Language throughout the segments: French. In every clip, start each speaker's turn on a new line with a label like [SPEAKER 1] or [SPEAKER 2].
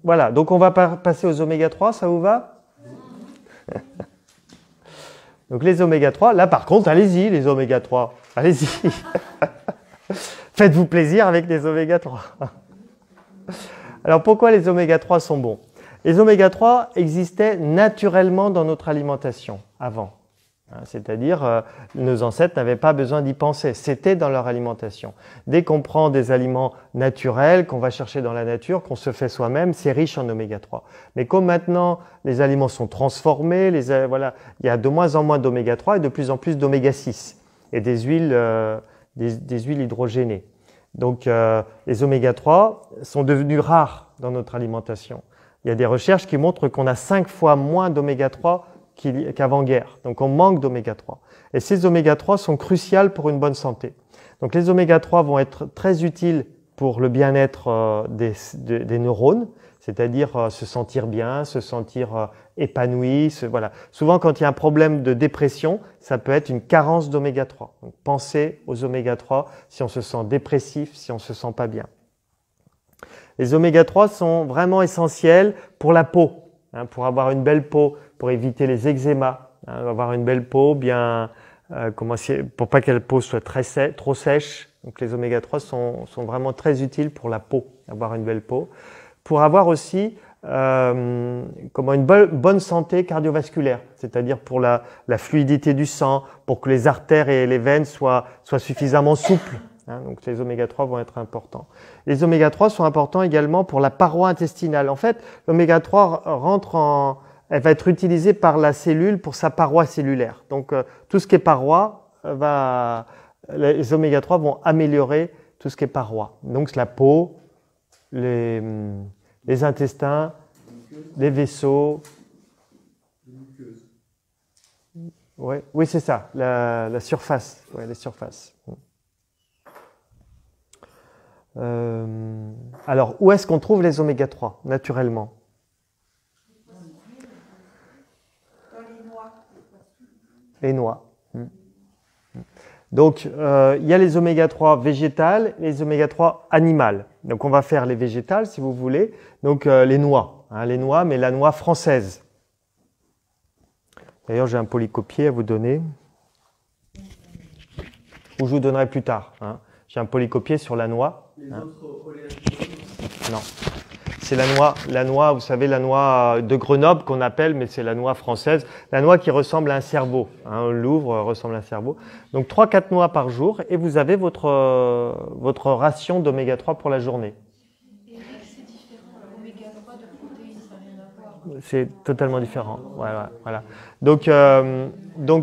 [SPEAKER 1] Voilà, donc on va passer aux oméga 3, ça vous va? Donc les oméga 3, là par contre, allez-y les oméga 3, allez-y. Faites-vous plaisir avec les oméga 3. Alors pourquoi les oméga 3 sont bons? Les oméga 3 existaient naturellement dans notre alimentation avant. C'est-à-dire, nos ancêtres n'avaient pas besoin d'y penser, c'était dans leur alimentation. Dès qu'on prend des aliments naturels, qu'on va chercher dans la nature, qu'on se fait soi-même, c'est riche en oméga 3. Mais comme maintenant les aliments sont transformés, voilà, il y a de moins en moins d'oméga 3 et de plus en plus d'oméga 6 et des huiles hydrogénées. Donc les oméga 3 sont devenus rares dans notre alimentation. Il y a des recherches qui montrent qu'on a 5 fois moins d'oméga 3 qu'avant-guerre. Donc on manque d'oméga 3. Et ces oméga 3 sont cruciales pour une bonne santé. Donc les oméga 3 vont être très utiles pour le bien-être des neurones, c'est-à-dire se sentir bien, se sentir épanoui. Voilà. Souvent quand il y a un problème de dépression, ça peut être une carence d'oméga 3. Donc pensez aux oméga 3 si on se sent dépressif, si on se sent pas bien. Les oméga 3 sont vraiment essentiels pour la peau, pour avoir une belle peau, pour éviter les eczémas, avoir une belle peau, pour pas que la peau soit trop sèche. Donc les oméga 3 sont vraiment très utiles pour la peau, avoir une belle peau. Pour avoir aussi une bonne santé cardiovasculaire, c'est-à-dire pour la fluidité du sang, pour que les artères et les veines soient suffisamment souples. Donc les oméga 3 vont être importants. Les oméga 3 sont importants également pour la paroi intestinale. En fait, l'oméga 3 elle va être utilisée par la cellule pour sa paroi cellulaire. Donc tout ce qui est paroi, les oméga 3 vont améliorer tout ce qui est paroi. Donc la peau, les intestins, les vaisseaux. Oui, c'est ça, la surface. Ouais, les surfaces. Alors, où est-ce qu'on trouve les oméga 3 naturellement?
[SPEAKER 2] Dans les noix.
[SPEAKER 1] Les noix. Donc, il y a les oméga 3 végétales et les oméga 3 animales. Donc, on va faire les végétales si vous voulez. Donc, les noix, mais la noix française. D'ailleurs, j'ai un polycopier à vous donner. Ou je vous donnerai plus tard. J'ai un polycopier sur la noix.
[SPEAKER 3] Les autres oléagineux?
[SPEAKER 1] Non. C'est la noix, vous savez, la noix de Grenoble qu'on appelle, mais c'est la noix française. La noix qui ressemble à un cerveau. On l'ouvre, ressemble à un cerveau. Donc 3-4 noix par jour et vous avez votre ration d'oméga 3 pour la journée.
[SPEAKER 2] Et c'est différent, l'oméga 3 de protéines, ça n'a rien à voir.
[SPEAKER 1] C'est totalement différent. Voilà. Donc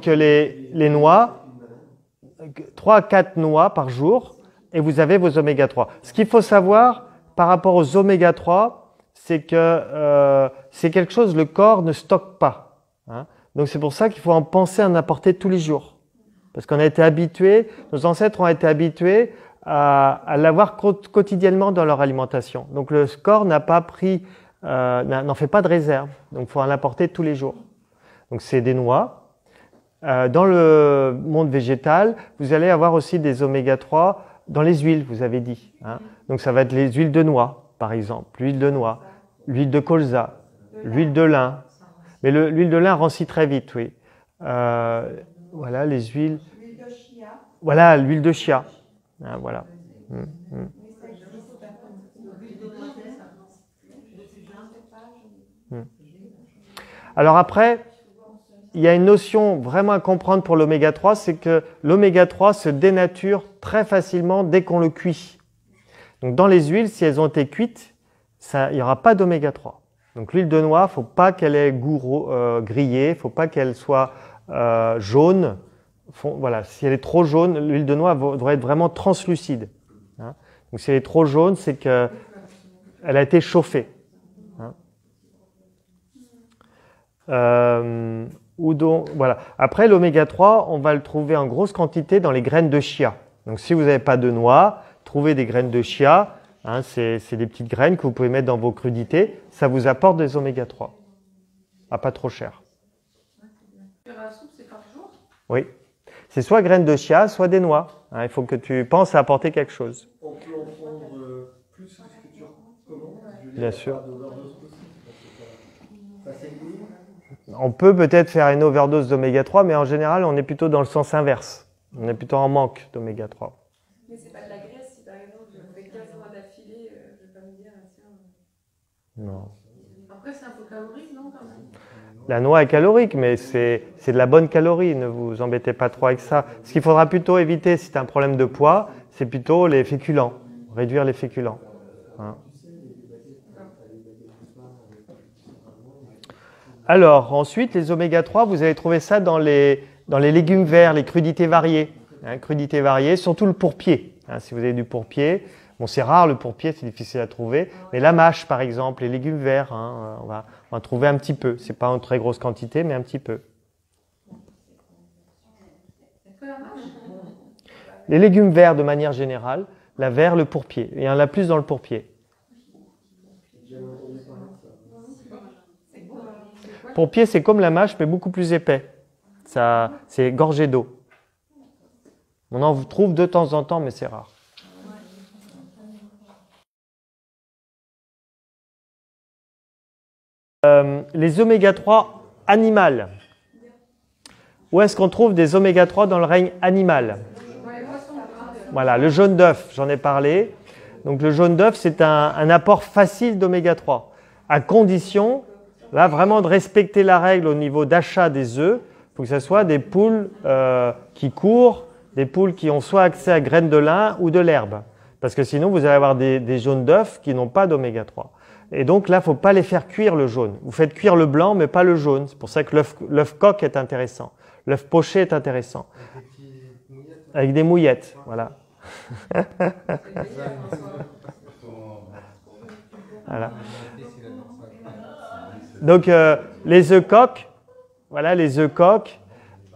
[SPEAKER 1] les noix, 3-4 noix par jour et vous avez vos oméga 3. Ce qu'il faut savoir par rapport aux oméga 3, c'est que c'est quelque chose que le corps ne stocke pas. Donc c'est pour ça qu'il faut en penser à en apporter tous les jours. Parce qu'on a été habitués, nos ancêtres ont été habitués à l'avoir quotidiennement dans leur alimentation. Donc le corps n'en fait pas de réserve. Donc il faut en apporter tous les jours. Donc c'est des noix. Dans le monde végétal, vous allez avoir aussi des oméga 3 dans les huiles, vous avez dit. Donc ça va être les huiles de noix, par exemple, l'huile de noix, l'huile de colza, l'huile de lin. Mais l'huile de lin rancit très vite, oui. Voilà, les huiles.
[SPEAKER 2] L'huile de chia.
[SPEAKER 1] Voilà, l'huile de chia. Voilà. Alors après, il y a une notion vraiment à comprendre pour l'oméga 3, c'est que l'oméga 3 se dénature très facilement dès qu'on le cuit. Donc dans les huiles, si elles ont été cuites, il n'y aura pas d'oméga 3. Donc l'huile de noix, il ne faut pas qu'elle ait goût grillé, il ne faut pas qu'elle soit jaune. Voilà, si elle est trop jaune, l'huile de noix doit être vraiment translucide. Donc si elle est trop jaune, c'est qu'elle a été chauffée. Voilà. Après, l'oméga 3, on va le trouver en grosse quantité dans les graines de chia. Donc si vous n'avez pas de noix, trouvez des graines de chia. C'est des petites graines que vous pouvez mettre dans vos crudités. Ça vous apporte des oméga 3. Pas trop cher.
[SPEAKER 2] Faire la soupe, c'est par jour?
[SPEAKER 1] Oui. C'est soit graines de chia, soit des noix. Il faut que tu penses à apporter quelque chose.
[SPEAKER 3] On peut en prendre plus que ce que tu recommandes?
[SPEAKER 1] Bien sûr.
[SPEAKER 3] Pas d'overdose possible, parce que ça s'équilibre.
[SPEAKER 1] On peut peut-être faire une overdose d'oméga 3, mais en général, on est plutôt dans le sens inverse. On est plutôt en manque d'oméga 3.
[SPEAKER 4] Mais c'est pas de la graisse, si par exemple je fais 15 mois d'affilée, je vais pas me dire, tiens.
[SPEAKER 1] Non.
[SPEAKER 2] Après, c'est un peu calorique, non, quand même?
[SPEAKER 1] La noix est calorique, mais c'est de la bonne calorie. Ne vous embêtez pas trop avec ça. Ce qu'il faudra plutôt éviter, si tu as un problème de poids, c'est plutôt les féculents. Réduire les féculents. Hein. Alors, ensuite, les oméga 3, vous allez trouver ça dans les légumes verts, les crudités variées. Hein, crudités variées, surtout le pourpier. Hein, si vous avez du pourpier, bon, c'est rare le pourpier, c'est difficile à trouver. Mais la mâche, par exemple, les légumes verts, hein, on va en trouver un petit peu. C'est pas en très grosse quantité, mais un petit peu. Les légumes verts, de manière générale, la vert, le pourpier. Il y en a plus dans le pourpier. Pourpier, c'est comme la mâche, mais beaucoup plus épais. Ça, c'est gorgé d'eau. On en trouve de temps en temps, mais c'est rare. Les oméga 3 animales. Où est-ce qu'on trouve des oméga 3 dans le règne animal? Voilà, le jaune d'œuf, j'en ai parlé. Donc le jaune d'œuf, c'est un apport facile d'oméga 3, à condition, là, vraiment de respecter la règle au niveau d'achat des œufs. Il faut que ce soit des poules qui courent, des poules qui ont soit accès à graines de lin ou de l'herbe. Parce que sinon, vous allez avoir des jaunes d'œufs qui n'ont pas d'oméga 3. Et donc là, il ne faut pas les faire cuire le jaune. Vous faites cuire le blanc, mais pas le jaune. C'est pour ça que l'œuf coq est intéressant. L'œuf poché est intéressant. Avec des mouillettes, voilà. Voilà. Donc les œufs coqs, voilà les œufs coqs.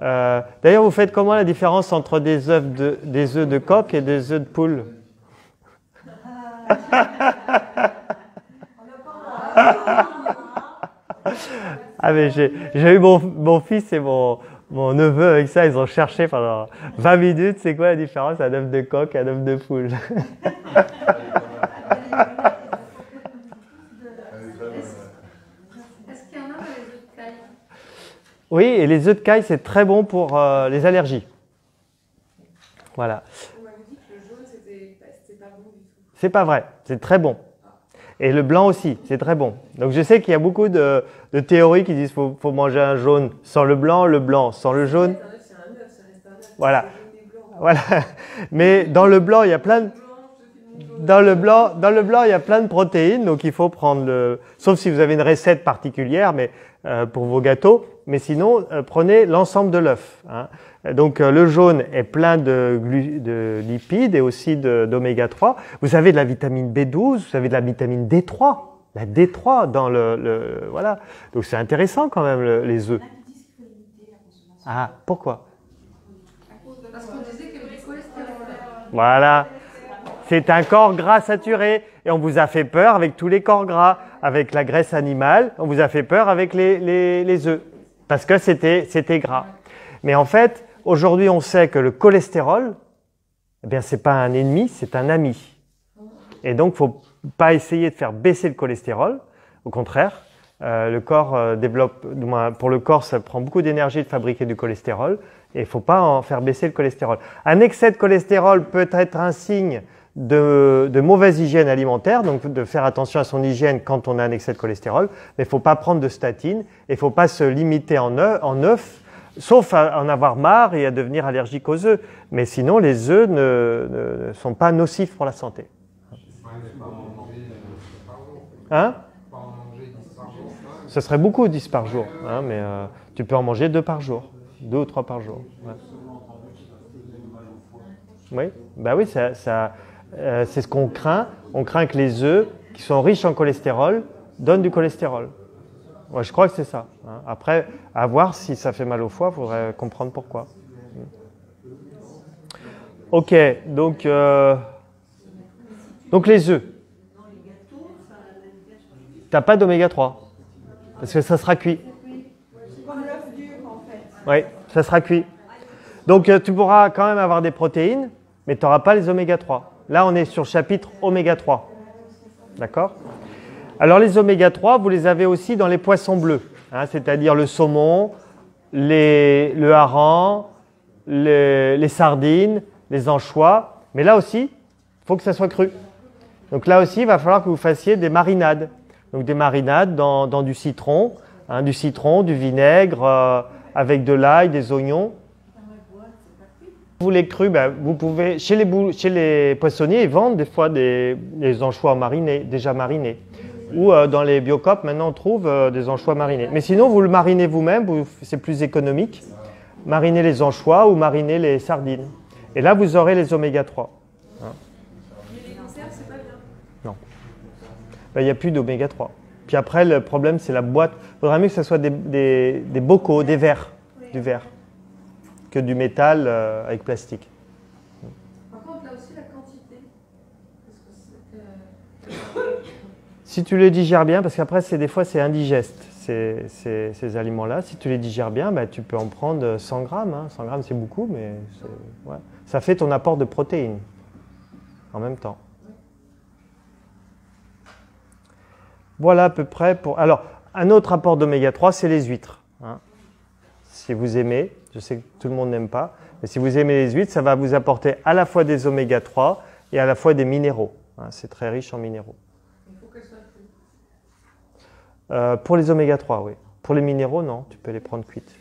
[SPEAKER 1] D'ailleurs, vous faites comment la différence entre des œufs de coq et des œufs de poule? Ah mais j'ai eu mon fils et mon neveu avec ça, ils ont cherché pendant 20 minutes, c'est quoi la différence un œuf de coq et un œuf de poule?
[SPEAKER 2] Est-ce qu'il y en a dans les œufs de caille?
[SPEAKER 1] Oui, et les œufs de caille, c'est très bon pour les allergies. Voilà.
[SPEAKER 4] On m'avait dit que le jaune, c'était pas bon du tout.
[SPEAKER 1] C'est pas vrai, c'est très bon. Et le blanc aussi, c'est très bon. Donc je sais qu'il y a beaucoup de théories qui disent qu'il faut manger un jaune sans le blanc sans le jaune.
[SPEAKER 4] Un œuf, c'est un œuf, ça reste un œuf.
[SPEAKER 1] Voilà.
[SPEAKER 4] C'est le jaune des blancs.
[SPEAKER 1] Voilà. Mais dans le blanc, il y a plein de... Dans le blanc, il y a plein de protéines, donc il faut prendre le... Sauf si vous avez une recette particulière, mais pour vos gâteaux. Mais sinon, prenez l'ensemble de l'œuf. Hein. Donc le jaune est plein de lipides et aussi d'oméga 3. Vous avez de la vitamine B12, vous avez de la vitamine D3. La D3 dans voilà. Donc c'est intéressant quand même les œufs. Ah, pourquoi?
[SPEAKER 2] Parce qu'on disait qu'il y avait du cholestérol.
[SPEAKER 1] Voilà. C'est un corps gras saturé et on vous a fait peur avec tous les corps gras, avec la graisse animale, on vous a fait peur avec les œufs parce que c'était gras. Mais en fait, aujourd'hui, on sait que le cholestérol, eh bien, c'est pas un ennemi, c'est un ami. Et donc, faut pas essayer de faire baisser le cholestérol. Au contraire, le corps développe, du moins pour le corps, ça prend beaucoup d'énergie de fabriquer du cholestérol et il faut pas en faire baisser le cholestérol. Un excès de cholestérol peut être un signe de mauvaise hygiène alimentaire, donc de faire attention à son hygiène quand on a un excès de cholestérol, mais il ne faut pas prendre de statine et il ne faut pas se limiter en œufs, sauf à en avoir marre et à devenir allergique aux œufs. Mais sinon, les œufs ne sont pas nocifs pour la santé. Hein? Ce serait beaucoup 10 par jour, hein, mais tu peux en manger 2 par jour, 2 ou 3 par jour. Ouais. Oui, bah oui, c'est ce qu'on craint. On craint que les œufs qui sont riches en cholestérol donnent du cholestérol. Ouais, je crois que c'est ça. Hein. Après, à voir si ça fait mal au foie, il faudrait comprendre pourquoi. Ok, donc les œufs. T'as pas d'oméga 3 parce que ça sera cuit.
[SPEAKER 4] Comme l'œuf dur, en fait.
[SPEAKER 1] Oui, ça sera cuit. Donc tu pourras quand même avoir des protéines, mais tu n'auras pas les oméga 3. Là, on est sur le chapitre oméga 3. D'accord? Alors les oméga 3, vous les avez aussi dans les poissons bleus, hein, c'est-à-dire le saumon, le hareng, les sardines, les anchois. Mais là aussi, il faut que ça soit cru. Donc là aussi, il va falloir que vous fassiez des marinades. Donc des marinades dans du citron, du vinaigre, avec de l'ail, des oignons. Vous voulez cru, ben, vous pouvez, chez les poissonniers, ils vendent des fois des anchois marinés, déjà marinés. Ou dans les Biocoop, maintenant on trouve des anchois marinés. Mais sinon, vous le marinez vous-même, c'est plus économique. Marinez les anchois ou marinez les sardines. Et là, vous aurez les oméga 3. Hein.
[SPEAKER 4] Mais les conserves, c'est pas bien.
[SPEAKER 1] Non. Ben, il n'y a plus d'oméga 3. Puis après, le problème, c'est la boîte. Il faudrait mieux que ce soit des bocaux, des verres, du verre, que du métal avec plastique.
[SPEAKER 4] Par contre, là aussi, la quantité. Parce que
[SPEAKER 1] Si tu les digères bien, parce qu'après, des fois, c'est indigeste, ces aliments-là. Si tu les digères bien, ben, tu peux en prendre 100 grammes. Hein. 100 grammes, c'est beaucoup, mais ouais. Ça fait ton apport de protéines en même temps. Voilà à peu près pour... Alors, un autre apport d'oméga 3, c'est les huîtres. Hein. Si vous aimez, je sais que tout le monde n'aime pas, mais si vous aimez les huîtres, ça va vous apporter à la fois des oméga 3 et à la fois des minéraux. Hein. C'est très riche en minéraux.
[SPEAKER 4] il faut qu'elle soit crue.
[SPEAKER 1] Pour les oméga 3, oui. Pour les minéraux, non, tu peux les prendre cuites.